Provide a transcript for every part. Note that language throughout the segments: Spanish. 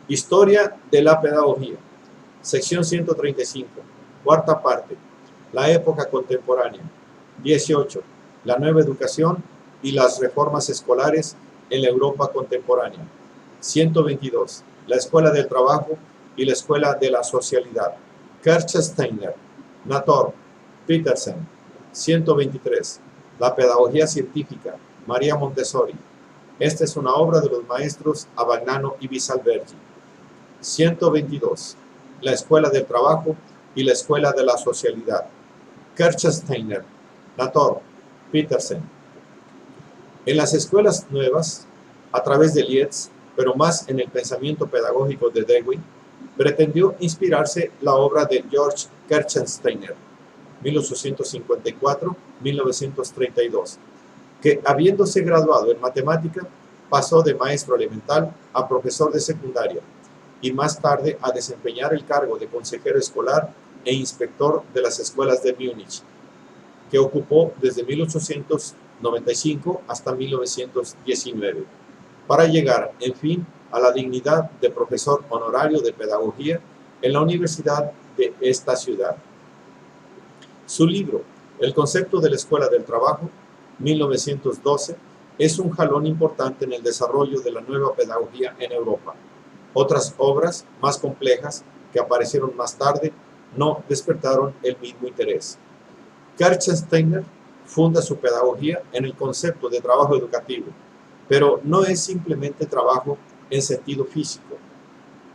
Historia de la pedagogía. Sección 135. Cuarta parte. La época contemporánea. 18. La nueva educación y las reformas escolares en la Europa contemporánea. 122. La escuela del trabajo y la escuela de la socialidad. Kirchsteiner, Nator, Petersen. 123. La pedagogía científica. María Montessori. Esta es una obra de los maestros Abagnano y Bisalbergi. 122. La escuela del trabajo y la escuela de la socialidad. Kirchsteiner, Nator, Petersen. En las escuelas nuevas, a través de Lietz, pero más en el pensamiento pedagógico de Dewey, pretendió inspirarse la obra de George Kirchsteiner, 1854-1932, que habiéndose graduado en matemática, pasó de maestro elemental a profesor de secundaria y más tarde a desempeñar el cargo de consejero escolar e inspector de las escuelas de Múnich, que ocupó desde 1895 hasta 1919, para llegar, en fin, a la dignidad de profesor honorario de pedagogía en la Universidad de esta ciudad. Su libro, El concepto de la escuela del trabajo, 1912, es un jalón importante en el desarrollo de la nueva pedagogía en Europa. Otras obras más complejas que aparecieron más tarde no despertaron el mismo interés. Kirchsteiner funda su pedagogía en el concepto de trabajo educativo, pero no es simplemente trabajo en sentido físico,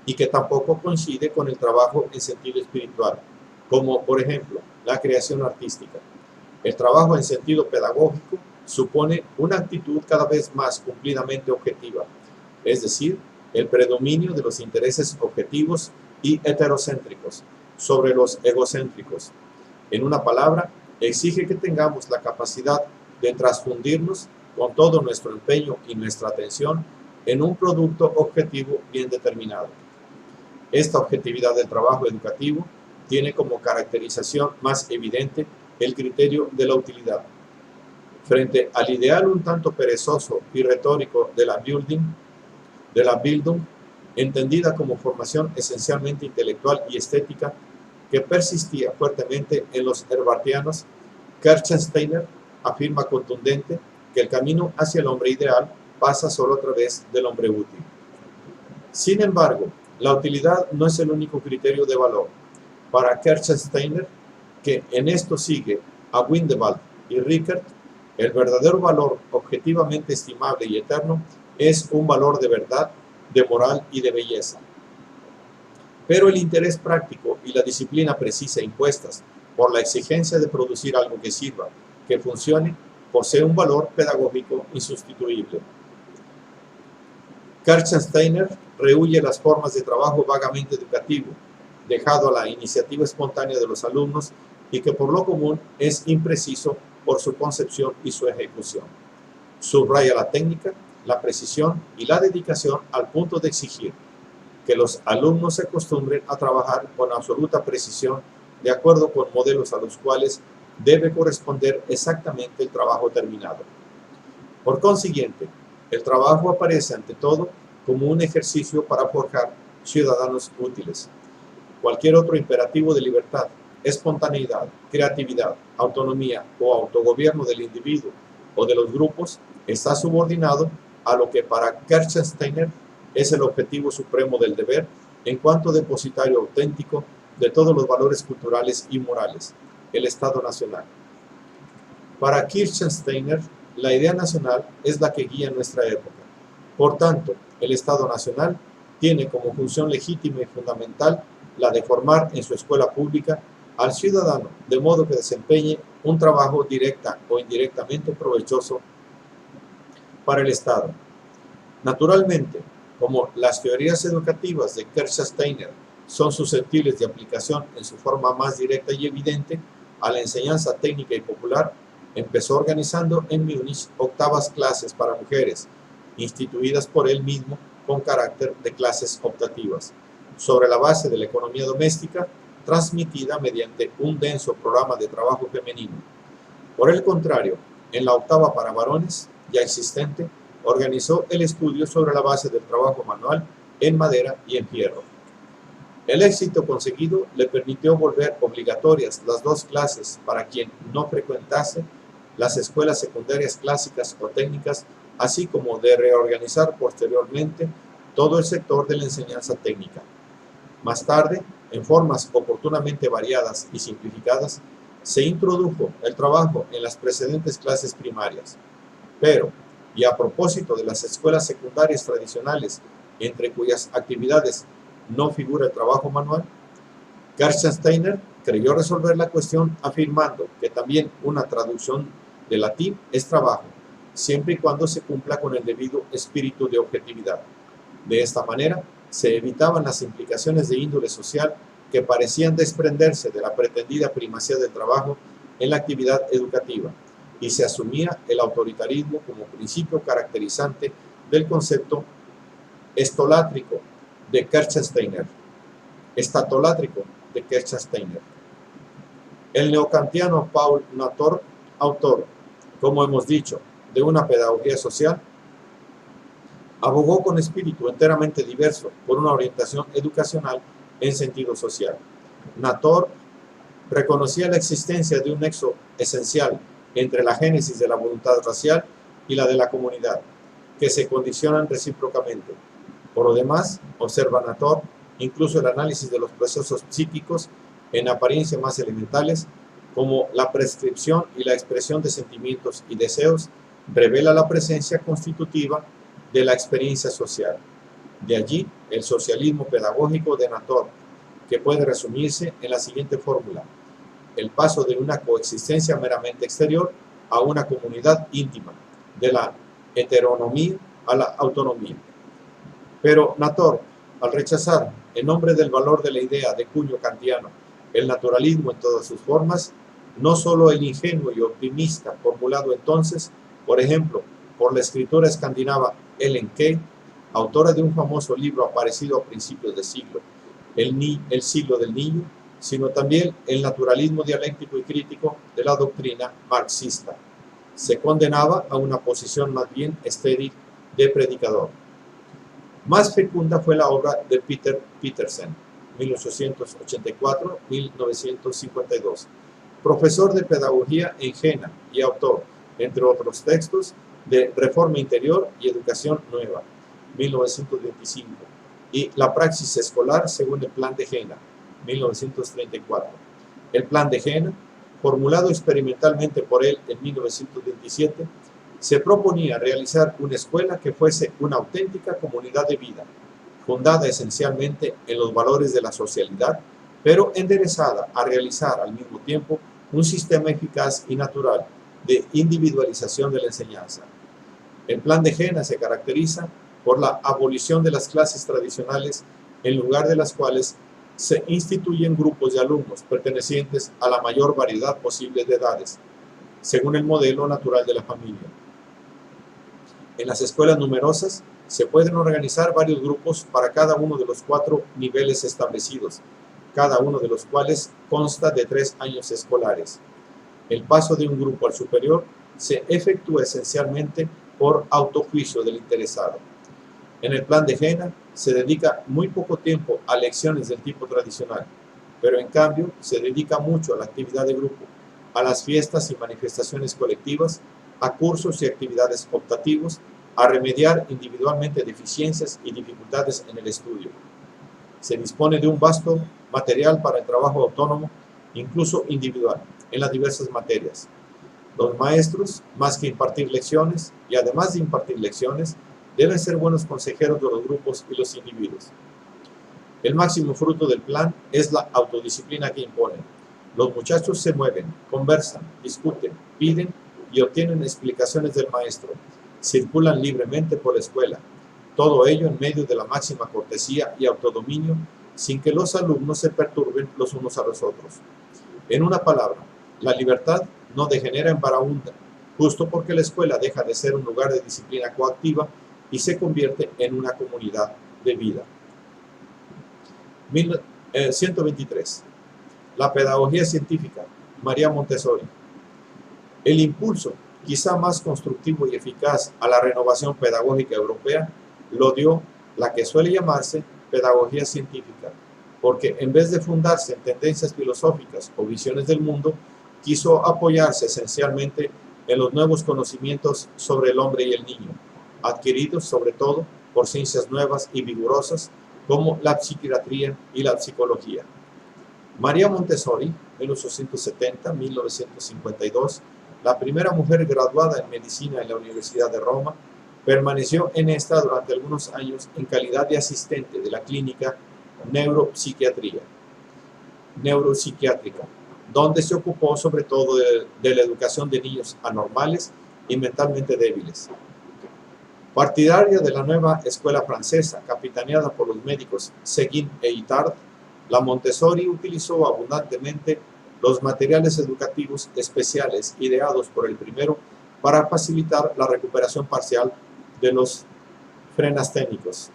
y que tampoco coincide con el trabajo en sentido espiritual, como por ejemplo la creación artística. El trabajo en sentido pedagógico supone una actitud cada vez más cumplidamente objetiva, es decir, el predominio de los intereses objetivos y heterocéntricos sobre los egocéntricos. En una palabra, exige que tengamos la capacidad de transfundirnos con todo nuestro empeño y nuestra atención en un producto objetivo bien determinado. Esta objetividad del trabajo educativo tiene como caracterización más evidente el criterio de la utilidad. Frente al ideal un tanto perezoso y retórico de la Bildung, entendida como formación esencialmente intelectual y estética que persistía fuertemente en los herbartianos, Kirchsteiner afirma contundente que el camino hacia el hombre ideal pasa solo a través del hombre útil. Sin embargo, la utilidad no es el único criterio de valor. Para Kirchsteiner, que en esto sigue a Windewald y Rickert, el verdadero valor objetivamente estimable y eterno es un valor de verdad, de moral y de belleza. Pero el interés práctico y la disciplina precisa impuestas por la exigencia de producir algo que sirva, que funcione, posee un valor pedagógico insustituible. Kirchsteiner rehúye las formas de trabajo vagamente educativo, dejado a la iniciativa espontánea de los alumnos y que por lo común es impreciso por su concepción y su ejecución. Subraya la técnica, la precisión y la dedicación al punto de exigir que los alumnos se acostumbren a trabajar con absoluta precisión de acuerdo con modelos a los cuales debe corresponder exactamente el trabajo terminado. Por consiguiente, el trabajo aparece ante todo como un ejercicio para forjar ciudadanos útiles. Cualquier otro imperativo de libertad, espontaneidad, creatividad, autonomía o autogobierno del individuo o de los grupos está subordinado a lo que para Kirchsteiner es el objetivo supremo del deber en cuanto depositario auténtico de todos los valores culturales y morales, el Estado Nacional. Para Kirchsteiner, la idea nacional es la que guía nuestra época. Por tanto, el Estado Nacional tiene como función legítima y fundamental la de formar en su escuela pública al ciudadano, de modo que desempeñe un trabajo directa o indirectamente provechoso para el Estado. Naturalmente, como las teorías educativas de Kirchsteiner son susceptibles de aplicación en su forma más directa y evidente a la enseñanza técnica y popular, empezó organizando en Múnich octavas clases para mujeres, instituidas por él mismo con carácter de clases optativas, sobre la base de la economía doméstica, transmitida mediante un denso programa de trabajo femenino. Por el contrario, en la octava para varones, ya existente, organizó el estudio sobre la base del trabajo manual en madera y en fierro. El éxito conseguido le permitió volver obligatorias las dos clases para quien no frecuentase las escuelas secundarias clásicas o técnicas, así como de reorganizar posteriormente todo el sector de la enseñanza técnica. Más tarde, en formas oportunamente variadas y simplificadas, se introdujo el trabajo en las precedentes clases primarias. Pero, y a propósito de las escuelas secundarias tradicionales, entre cuyas actividades no figura el trabajo manual, Gerstensteiner creyó resolver la cuestión afirmando que también una traducción de latín es trabajo, siempre y cuando se cumpla con el debido espíritu de objetividad. De esta manera, se evitaban las implicaciones de índole social que parecían desprenderse de la pretendida primacía del trabajo en la actividad educativa, y se asumía el autoritarismo como principio caracterizante del concepto estolátrico de Gerstensteiner. El neokantiano Paul Nator, autor, como hemos dicho, de una pedagogía social, abogó con espíritu enteramente diverso por una orientación educacional en sentido social. Nator reconocía la existencia de un nexo esencial entre la génesis de la voluntad racial y la de la comunidad, que se condicionan recíprocamente. Por lo demás, observa Nator, incluso el análisis de los procesos psíquicos, en apariencia más elementales, como la prescripción y la expresión de sentimientos y deseos, revela la presencia constitutiva de la experiencia social. De allí el socialismo pedagógico de Nator, que puede resumirse en la siguiente fórmula: el paso de una coexistencia meramente exterior a una comunidad íntima, de la heteronomía a la autonomía. Pero Nator, al rechazar, en nombre del valor de la idea de cuño kantiano, el naturalismo en todas sus formas, no solo el ingenuo y optimista formulado entonces, por ejemplo, por la escritora escandinava Ellen Key, autora de un famoso libro aparecido a principios de siglo, El siglo del niño, sino también el naturalismo dialéctico y crítico de la doctrina marxista. Se condenaba a una posición más bien estéril de predicador. Más fecunda fue la obra de Peter Petersen, 1884-1952, profesor de pedagogía en Jena y autor, entre otros textos, de Reforma Interior y Educación Nueva, 1925, y La praxis escolar según el Plan de Jena, 1934. El Plan de Jena, formulado experimentalmente por él en 1927, se proponía realizar una escuela que fuese una auténtica comunidad de vida, fundada esencialmente en los valores de la socialidad, pero enderezada a realizar al mismo tiempo un sistema eficaz y natural de individualización de la enseñanza. El Plan de Jena se caracteriza por la abolición de las clases tradicionales, en lugar de las cuales se instituyen grupos de alumnos pertenecientes a la mayor variedad posible de edades, según el modelo natural de la familia. En las escuelas numerosas se pueden organizar varios grupos para cada uno de los 4 niveles establecidos, cada uno de los cuales consta de 3 años escolares. El paso de un grupo al superior se efectúa esencialmente por autojuicio del interesado. En el Plan de Jena se dedica muy poco tiempo a lecciones del tipo tradicional, pero en cambio se dedica mucho a la actividad de grupo, a las fiestas y manifestaciones colectivas, a cursos y actividades optativos, a remediar individualmente deficiencias y dificultades en el estudio. Se dispone de un vasto material para el trabajo autónomo, incluso individual, en las diversas materias. Los maestros, más que impartir lecciones, y además de impartir lecciones, deben ser buenos consejeros de los grupos y los individuos. El máximo fruto del plan es la autodisciplina que imponen. Los muchachos se mueven, conversan, discuten, piden y obtienen explicaciones del maestro. Circulan libremente por la escuela. Todo ello en medio de la máxima cortesía y autodominio, sin que los alumnos se perturben los unos a los otros. En una palabra, la libertad no degenera en varaunda, justo porque la escuela deja de ser un lugar de disciplina coactiva y se convierte en una comunidad de vida. 123. La pedagogía científica, María Montessori. El impulso, quizá más constructivo y eficaz, a la renovación pedagógica europea lo dio la que suele llamarse pedagogía científica, porque en vez de fundarse en tendencias filosóficas o visiones del mundo, quiso apoyarse esencialmente en los nuevos conocimientos sobre el hombre y el niño, adquiridos sobre todo por ciencias nuevas y vigorosas como la psiquiatría y la psicología. María Montessori, 1870-1952, la primera mujer graduada en medicina en la Universidad de Roma, permaneció en esta durante algunos años en calidad de asistente de la clínica neuropsiquiátrica, donde se ocupó sobre todo de la educación de niños anormales y mentalmente débiles. Partidaria de la nueva escuela francesa, capitaneada por los médicos Seguin e Itard, la Montessori utilizó abundantemente los materiales educativos especiales ideados por el primero para facilitar la recuperación parcial de los frenasténicos.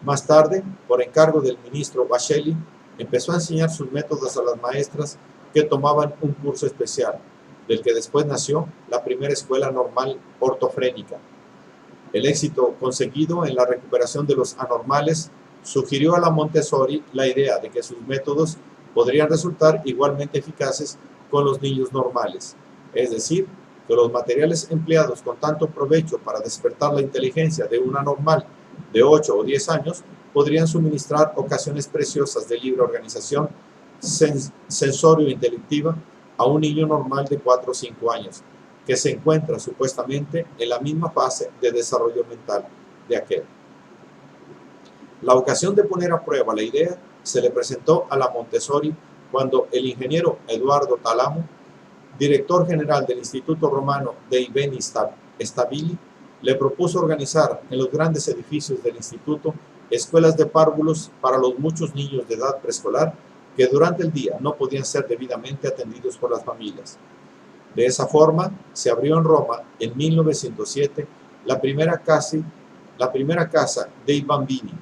Más tarde, por encargo del ministro Bachelet, empezó a enseñar sus métodos a las maestras que tomaban un curso especial, del que después nació la primera escuela normal ortofrénica. El éxito conseguido en la recuperación de los anormales sugirió a la Montessori la idea de que sus métodos podrían resultar igualmente eficaces con los niños normales, es decir, que los materiales empleados con tanto provecho para despertar la inteligencia de un anormal de 8 o 10 años podrían suministrar ocasiones preciosas de libre organización sensorio-intelectiva a un niño normal de 4 o 5 años, que se encuentra supuestamente en la misma fase de desarrollo mental de aquel. La ocasión de poner a prueba la idea se le presentó a la Montessori cuando el ingeniero Eduardo Talamo, director general del Instituto Romano dei Beni Stabili, le propuso organizar en los grandes edificios del instituto escuelas de párvulos para los muchos niños de edad preescolar que durante el día no podían ser debidamente atendidos por las familias. De esa forma, se abrió en Roma en 1907 la primera casa dei Bambini,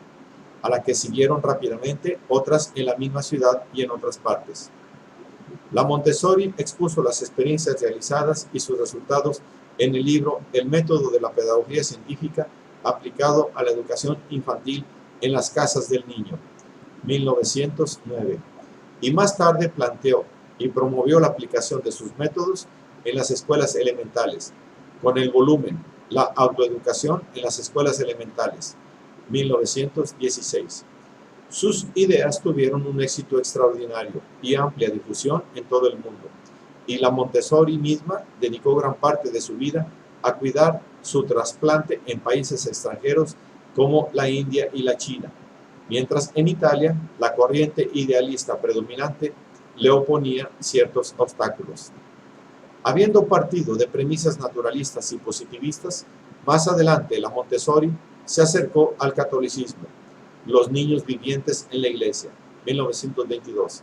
a la que siguieron rápidamente otras en la misma ciudad y en otras partes. La Montessori expuso las experiencias realizadas y sus resultados en el libro El método de la pedagogía científica aplicado a la educación infantil en las casas del niño, 1909, y más tarde planteó y promovió la aplicación de sus métodos en las escuelas elementales, con el volumen La autoeducación en las escuelas elementales, 1916. Sus ideas tuvieron un éxito extraordinario y amplia difusión en todo el mundo, y la Montessori misma dedicó gran parte de su vida a cuidar su trasplante en países extranjeros como la India y la China, mientras en Italia la corriente idealista predominante le oponía ciertos obstáculos. Habiendo partido de premisas naturalistas y positivistas, más adelante la Montessori se acercó al catolicismo, los niños vivientes en la iglesia, 1922,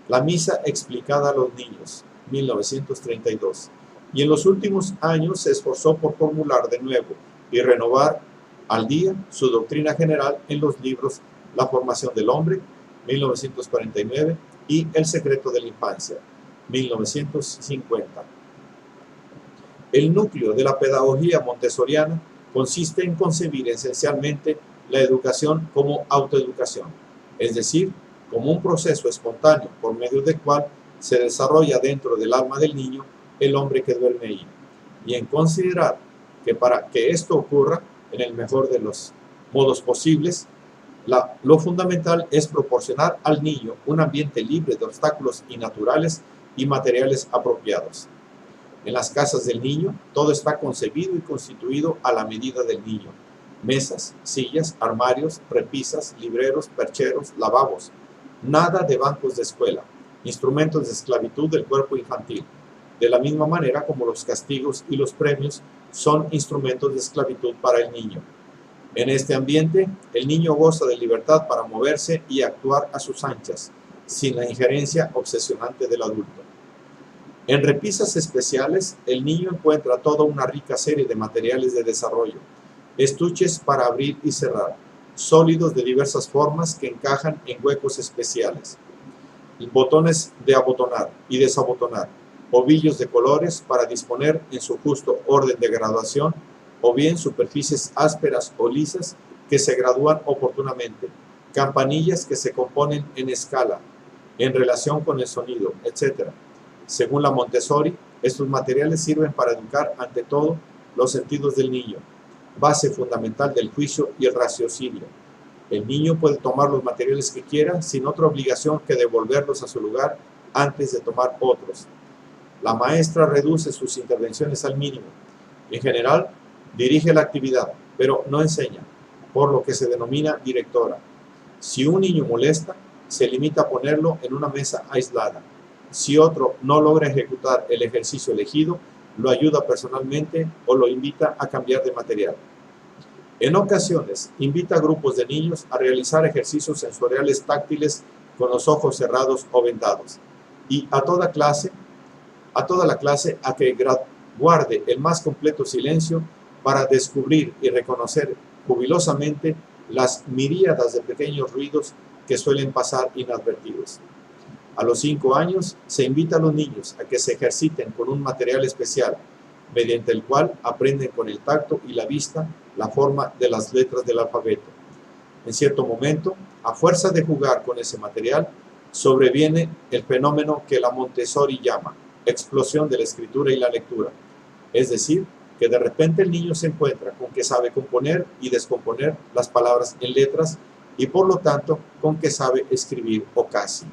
la misa explicada a los niños, 1932, y en los últimos años se esforzó por formular de nuevo y renovar al día su doctrina general en los libros La formación del hombre, 1949, y El secreto de la infancia, 1950. El núcleo de la pedagogía montessoriana consiste en concebir esencialmente la educación como autoeducación, es decir, como un proceso espontáneo por medio del cual se desarrolla dentro del alma del niño el hombre que duerme ahí, y en considerar que para que esto ocurra en el mejor de los modos posibles, lo fundamental es proporcionar al niño un ambiente libre de obstáculos innaturales y materiales apropiados. En las casas del niño, todo está concebido y constituido a la medida del niño. Mesas, sillas, armarios, repisas, libreros, percheros, lavabos. Nada de bancos de escuela, instrumentos de esclavitud del cuerpo infantil, de la misma manera como los castigos y los premios son instrumentos de esclavitud para el niño. En este ambiente, el niño goza de libertad para moverse y actuar a sus anchas, sin la injerencia obsesionante del adulto. En repisas especiales, el niño encuentra toda una rica serie de materiales de desarrollo, estuches para abrir y cerrar, sólidos de diversas formas que encajan en huecos especiales, botones de abotonar y desabotonar, ovillos de colores para disponer en su justo orden de graduación, o bien superficies ásperas o lisas que se gradúan oportunamente, campanillas que se componen en escala, en relación con el sonido, etc. Según la Montessori, estos materiales sirven para educar ante todo los sentidos del niño, base fundamental del juicio y el raciocinio. El niño puede tomar los materiales que quiera sin otra obligación que devolverlos a su lugar antes de tomar otros. La maestra reduce sus intervenciones al mínimo. En general, dirige la actividad, pero no enseña, por lo que se denomina directora. Si un niño molesta, se limita a ponerlo en una mesa aislada. Si otro no logra ejecutar el ejercicio elegido, lo ayuda personalmente o lo invita a cambiar de material. En ocasiones, invita a grupos de niños a realizar ejercicios sensoriales táctiles con los ojos cerrados o vendados, y a toda la clase a que guarde el más completo silencio para descubrir y reconocer jubilosamente las miríadas de pequeños ruidos que suelen pasar inadvertidos. A los 5 años se invita a los niños a que se ejerciten con un material especial, mediante el cual aprenden con el tacto y la vista la forma de las letras del alfabeto. En cierto momento, a fuerza de jugar con ese material, sobreviene el fenómeno que la Montessori llama explosión de la escritura y la lectura. Es decir, que de repente el niño se encuentra con que sabe componer y descomponer las palabras en letras y por lo tanto con que sabe escribir o casi.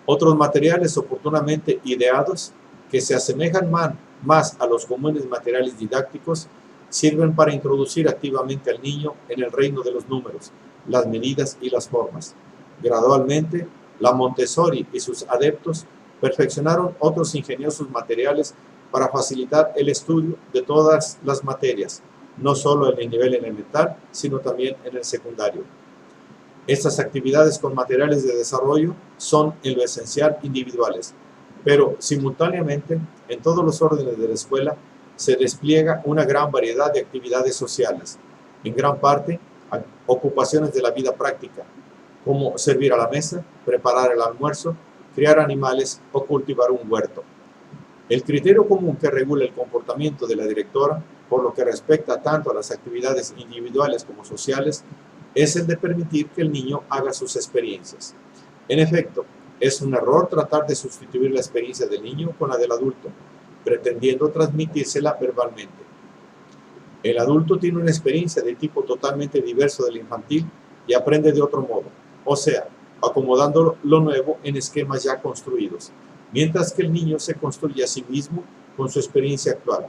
Otros materiales oportunamente ideados que se asemejan más a los comunes materiales didácticos sirven para introducir activamente al niño en el reino de los números, las medidas y las formas. Gradualmente, la Montessori y sus adeptos perfeccionaron otros ingeniosos materiales para facilitar el estudio de todas las materias, no solo en el nivel elemental, sino también en el secundario. Estas actividades con materiales de desarrollo son en lo esencial individuales, pero simultáneamente en todos los órdenes de la escuela se despliega una gran variedad de actividades sociales, en gran parte ocupaciones de la vida práctica, como servir a la mesa, preparar el almuerzo, criar animales o cultivar un huerto. El criterio común que regula el comportamiento de la directora, por lo que respecta tanto a las actividades individuales como sociales, es el de permitir que el niño haga sus experiencias. En efecto, es un error tratar de sustituir la experiencia del niño con la del adulto, pretendiendo transmitírsela verbalmente. El adulto tiene una experiencia de tipo totalmente diverso de la infantil y aprende de otro modo, o sea, acomodando lo nuevo en esquemas ya construidos, mientras que el niño se construye a sí mismo con su experiencia actual.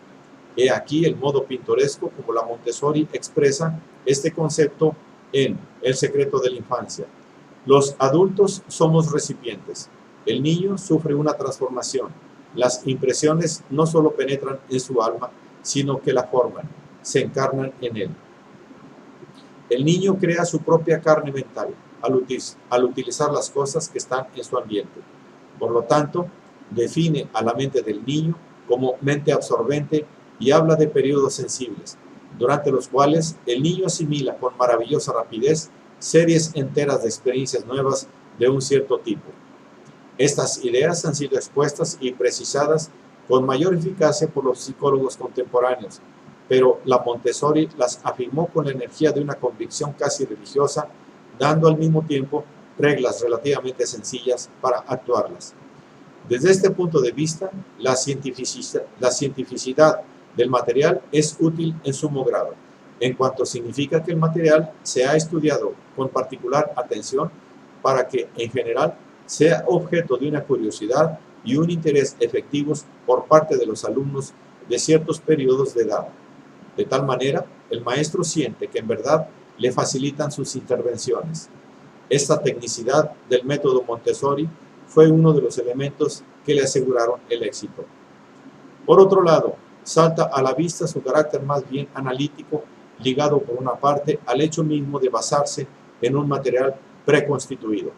He aquí el modo pintoresco como la Montessori expresa este concepto en El secreto de la infancia. Los adultos somos recipientes. El niño sufre una transformación. Las impresiones no solo penetran en su alma, sino que la forman, se encarnan en él. El niño crea su propia carne mental al utilizar las cosas que están en su ambiente. Por lo tanto, define a la mente del niño como mente absorbente y habla de periodos sensibles, durante los cuales el niño asimila con maravillosa rapidez series enteras de experiencias nuevas de un cierto tipo. Estas ideas han sido expuestas y precisadas con mayor eficacia por los psicólogos contemporáneos, pero la Montessori las afirmó con la energía de una convicción casi religiosa, dando al mismo tiempo reglas relativamente sencillas para actuarlas. Desde este punto de vista, la cientificidad del material es útil en sumo grado, en cuanto significa que el material se ha estudiado con particular atención para que, en general, sea objeto de una curiosidad y un interés efectivos por parte de los alumnos de ciertos periodos de edad. De tal manera, el maestro siente que en verdad le facilitan sus intervenciones. Esta tecnicidad del método Montessori fue uno de los elementos que le aseguraron el éxito. Por otro lado, salta a la vista su carácter más bien analítico, ligado por una parte al hecho mismo de basarse en un material preconstituido.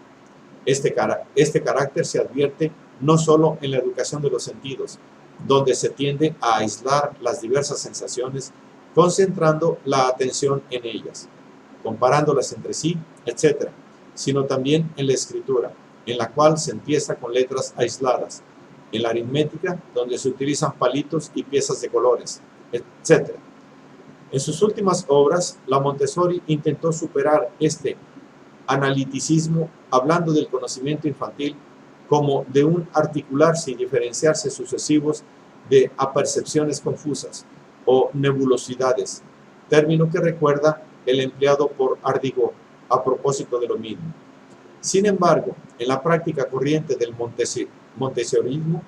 Este carácter se advierte no solo en la educación de los sentidos, donde se tiende a aislar las diversas sensaciones, concentrando la atención en ellas, comparándolas entre sí, etc., sino también en la escritura, en la cual se empieza con letras aisladas, en la aritmética, donde se utilizan palitos y piezas de colores, etc. En sus últimas obras, la Montessori intentó superar este analiticismo hablando del conocimiento infantil como de un articularse y diferenciarse sucesivos de apercepciones confusas o nebulosidades, término que recuerda el empleado por Ardigo a propósito de lo mismo. Sin embargo, en la práctica corriente del montessorismo,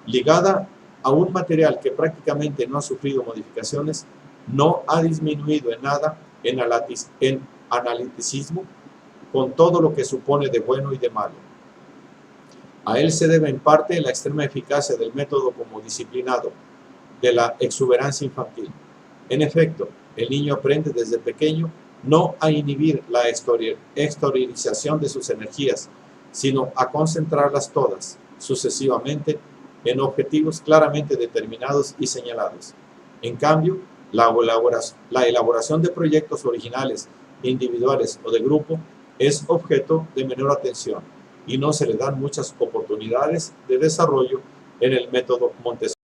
ligada a un material que prácticamente no ha sufrido modificaciones, no ha disminuido en nada en analiticismo, con todo lo que supone de bueno y de malo. A él se debe en parte la extrema eficacia del método como disciplinado de la exuberancia infantil. En efecto, el niño aprende desde pequeño no a inhibir la exteriorización de sus energías, sino a concentrarlas todas, sucesivamente, en objetivos claramente determinados y señalados. En cambio, la elaboración de proyectos originales, individuales o de grupo es objeto de menor atención y no se le dan muchas oportunidades de desarrollo en el método Montessori.